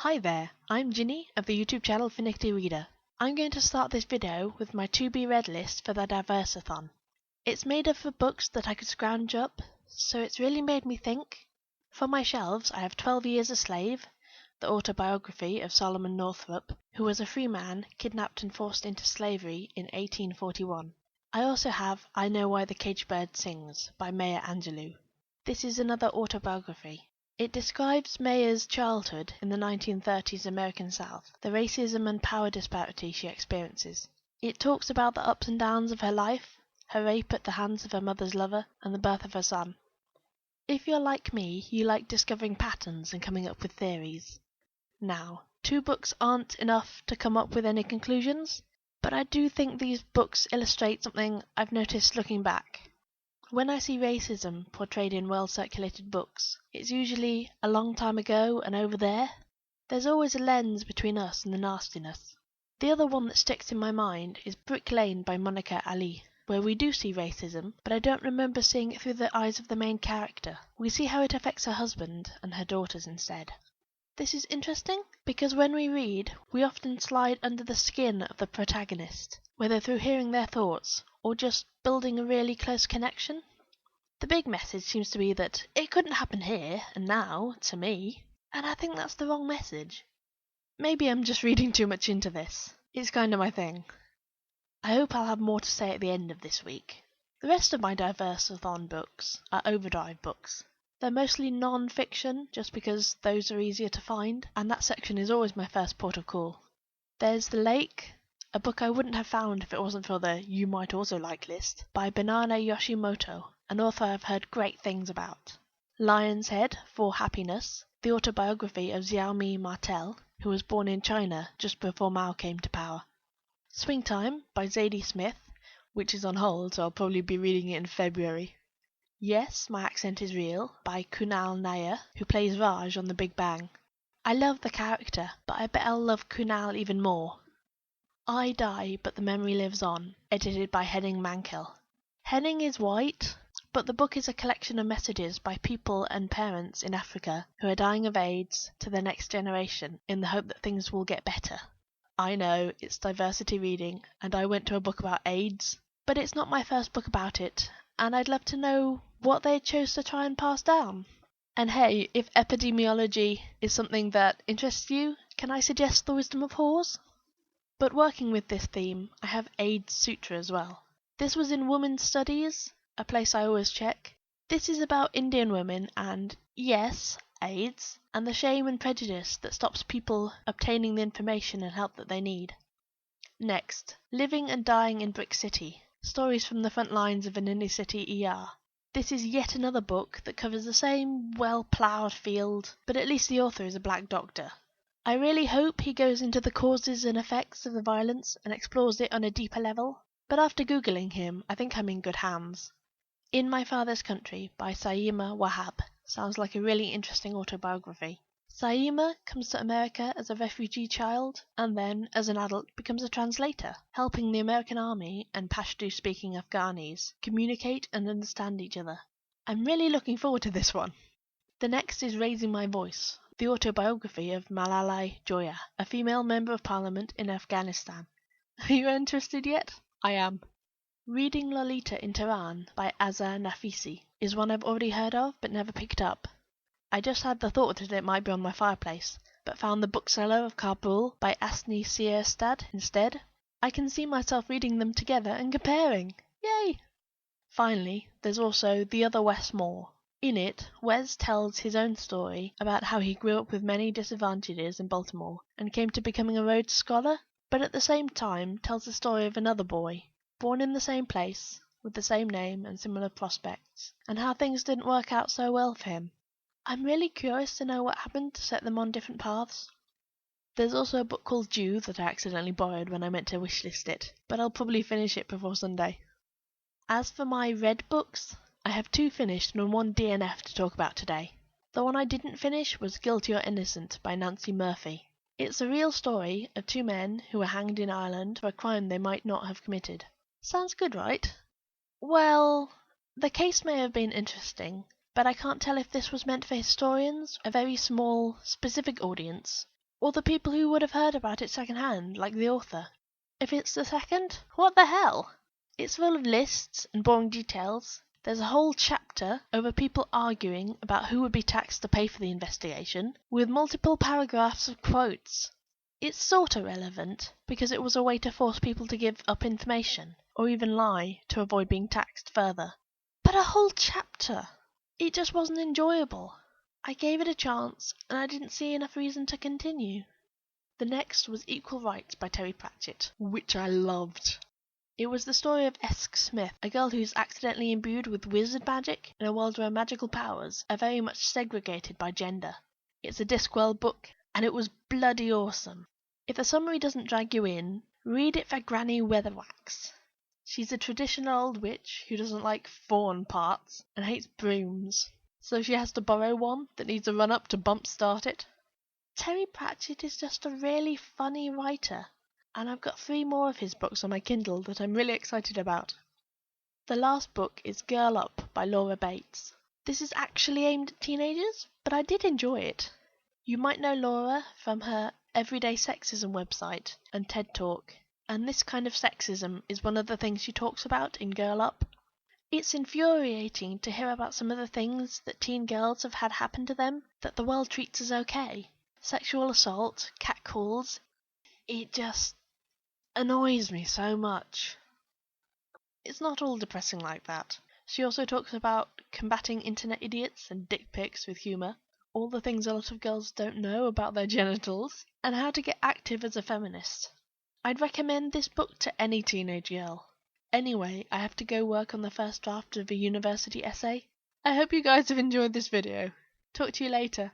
Hi there, I'm Ginny of the YouTube channel Finicky Reader. I'm going to start this video with my to-be-read list for the Diverseathon. It's made up of books that I could scrounge up, so it's really made me think. For my shelves I have 12 Years a Slave, the autobiography of Solomon Northup, who was a free man kidnapped and forced into slavery in 1841. I also have I Know Why the Caged Bird Sings by Maya Angelou. This is another autobiography. It describes Maya's childhood in the 1930s American South, the racism and power disparity she experiences. It talks about the ups and downs of her life, her rape at the hands of her mother's lover, and the birth of her son. If you're like me, you like discovering patterns and coming up with theories. Now, 2 books aren't enough to come up with any conclusions, but I do think these books illustrate something I've noticed looking back. When I see racism portrayed in well-circulated books, it's usually a long time ago and over there. There's always a lens between us and the nastiness. The other one that sticks in my mind is Brick Lane by Monica Ali, where we do see racism, but I don't remember seeing it through the eyes of the main character. We see how it affects her husband and her daughters instead. This is interesting because when we read, we often slide under the skin of the protagonist, whether through hearing their thoughts or just building a really close connection. The big message seems to be that it couldn't happen here and now to me, and I think that's the wrong message. Maybe I'm just reading too much into this. It's kind of my thing. I hope I'll have more to say at the end of this week. The rest of my Diverseathon books are Overdrive books. They're mostly non-fiction, just because those are easier to find, and that section is always my first port of call. There's The Lake, a book I wouldn't have found if it wasn't for the You Might Also Like list, by Banana Yoshimoto, an author I've heard great things about. Lion's Head, For Happiness, the autobiography of Xiaomi Martel, who was born in China just before Mao came to power. Swingtime by Zadie Smith, which is on hold, so I'll probably be reading it in February. Yes, My Accent is Real by Kunal Nair, who plays Raj on The Big Bang. I love the character, but I bet I'll love Kunal even more. I Die, But the Memory Lives On, edited by Henning Mankell. Henning is white, but the book is a collection of messages by people and parents in Africa who are dying of AIDS to the next generation in the hope that things will get better. I know, it's diversity reading, and I went to a book about AIDS, but it's not my first book about it, and I'd love to know what they chose to try and pass down. And hey, if epidemiology is something that interests you, can I suggest The Wisdom of Whores? But working with this theme, I have AIDS Sutra as well. This was in Women's Studies, a place I always check. This is about Indian women and, yes, AIDS, and the shame and prejudice that stops people obtaining the information and help that they need. Next, Living and Dying in Brick City, stories from the front lines of an inner city ER. This is yet another book that covers the same well-ploughed field, but at least the author is a black doctor. I really hope he goes into the causes and effects of the violence and explores it on a deeper level, but after googling him, I think I'm in good hands. In My Father's Country by Saima Wahab sounds like a really interesting autobiography. Saima comes to America as a refugee child and then, as an adult, becomes a translator, helping the American army and Pashto-speaking Afghanis communicate and understand each other. I'm really looking forward to this one. The next is Raising My Voice, the autobiography of Malalai Joya, a female member of parliament in Afghanistan. Are you interested yet? I am. Reading Lolita in Tehran by Azar Nafisi is one I've already heard of but never picked up. I just had the thought that it might be on my fireplace, but found The Bookseller of Kabul by Asni Sierstad instead. I can see myself reading them together and comparing. Yay! Finally, there's also The Other Westmore. In it, Wes tells his own story about how he grew up with many disadvantages in Baltimore and came to becoming a Rhodes Scholar, but at the same time tells the story of another boy, born in the same place, with the same name and similar prospects, and how things didn't work out so well for him. I'm really curious to know what happened to set them on different paths. There's also a book called Due that I accidentally borrowed when I meant to wishlist it, but I'll probably finish it before Sunday. As for my read books, I have 2 finished and 1 DNF to talk about today. The one I didn't finish was Guilty or Innocent by Nancy Murphy. It's a real story of 2 men who were hanged in Ireland for a crime they might not have committed. Sounds good, right? Well, the case may have been interesting, but I can't tell if this was meant for historians, a very small, specific audience, Or the people who would have heard about it secondhand, like the author? If it's the second, what the hell? It's full of lists and boring details. There's a whole chapter over people arguing about who would be taxed to pay for the investigation, with multiple paragraphs of quotes. It's sorta relevant, because it was a way to force people to give up information, or even lie, to avoid being taxed further. But a whole chapter! It just wasn't enjoyable. I gave it a chance, and I didn't see enough reason to continue. The next was Equal Rights by Terry Pratchett, which I loved. It was the story of Esk Smith, a girl who's accidentally imbued with wizard magic in a world where magical powers are very much segregated by gender. It's a Discworld book, and it was bloody awesome. If the summary doesn't drag you in, read it for Granny Weatherwax. She's a traditional old witch who doesn't like fawn parts and hates brooms, so she has to borrow one that needs a run-up to bump start it. Terry Pratchett is just a really funny writer, and I've got 3 more of his books on my Kindle that I'm really excited about. The last book is Girl Up by Laura Bates. This is actually aimed at teenagers, but I did enjoy it. You might know Laura from her Everyday Sexism website and TED Talk, and this kind of sexism is one of the things she talks about in Girl Up. It's infuriating to hear about some of the things that teen girls have had happen to them that the world treats as okay. Sexual assault, catcalls. It just annoys me so much. It's not all depressing like that. She also talks about combating internet idiots and dick pics with humour, all the things a lot of girls don't know about their genitals, and how to get active as a feminist. I'd recommend this book to any teenage girl. Anyway, I have to go work on the first draft of a university essay. I hope you guys have enjoyed this video. Talk to you later.